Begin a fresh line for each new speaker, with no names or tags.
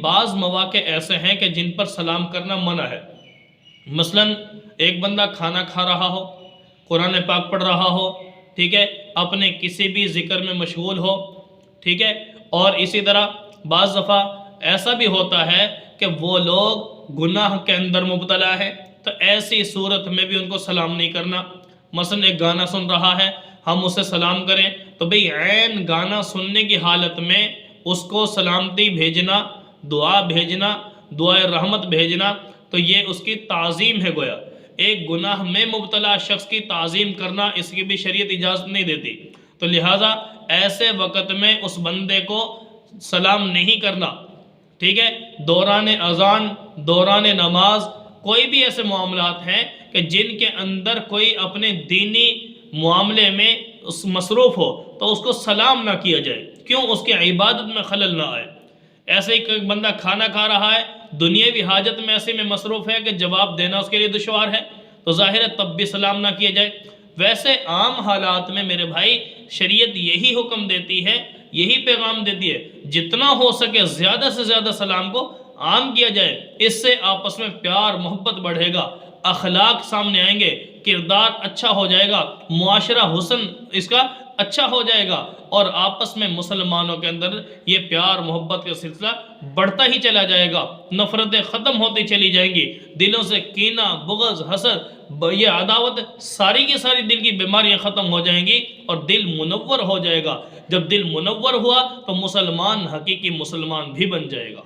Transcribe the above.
بعض مواقع ایسے ہیں کہ جن پر سلام کرنا منع ہے۔ مثلا ایک بندہ کھانا کھا رہا ہو، قرآن پاک پڑھ رہا ہو، ٹھیک ہے، اپنے کسی بھی ذکر میں مشغول ہو، ٹھیک ہے، اور اسی طرح بعض دفعہ ایسا بھی ہوتا ہے کہ وہ لوگ گناہ کے اندر مبتلا ہے، تو ایسی صورت میں بھی ان کو سلام نہیں کرنا۔ مثلا ایک گانا سن رہا ہے، ہم اسے سلام کریں تو بھئی عین گانا سننے کی حالت میں اس کو سلامتی بھیجنا، دعا بھیجنا، دعائے رحمت بھیجنا، تو یہ اس کی تعظیم ہے گویا۔ ایک گناہ میں مبتلا شخص کی تعظیم کرنا اس کی بھی شریعت اجازت نہیں دیتی، تو لہٰذا ایسے وقت میں اس بندے کو سلام نہیں کرنا، ٹھیک ہے۔ دوران اذان، دوران نماز، کوئی بھی ایسے معاملات ہیں کہ جن کے اندر کوئی اپنے دینی معاملے میں مصروف ہو تو اس کو سلام نہ کیا جائے، کیوں؟ اس کی عبادت میں خلل نہ آئے۔ ایسے ہی ایک بندہ کھانا کھا رہا ہے، دنیاوی حاجت میں ایسے میں مصروف ہے کہ جواب دینا اس کے لیے دشوار ہے، تو ظاہر ہے تب بھی سلام نہ کیا جائے۔ ویسے عام حالات میں میرے بھائی شریعت یہی حکم دیتی ہے، یہی پیغام دیتی ہے، جتنا ہو سکے زیادہ سے زیادہ سلام کو عام کیا جائے۔ اس سے آپس میں پیار محبت بڑھے گا، اخلاق سامنے آئیں گے، کردار اچھا ہو جائے گا، معاشرہ حسن اس کا اچھا ہو جائے گا، اور آپس میں مسلمانوں کے اندر یہ پیار محبت کا سلسلہ بڑھتا ہی چلا جائے گا، نفرتیں ختم ہوتی چلی جائیں گی، دلوں سے کینہ، بغض، حسد، یہ عداوت ساری کی ساری دل کی بیماریاں ختم ہو جائیں گی، اور دل منور ہو جائے گا۔ جب دل منور ہوا تو مسلمان حقیقی مسلمان بھی بن جائے گا۔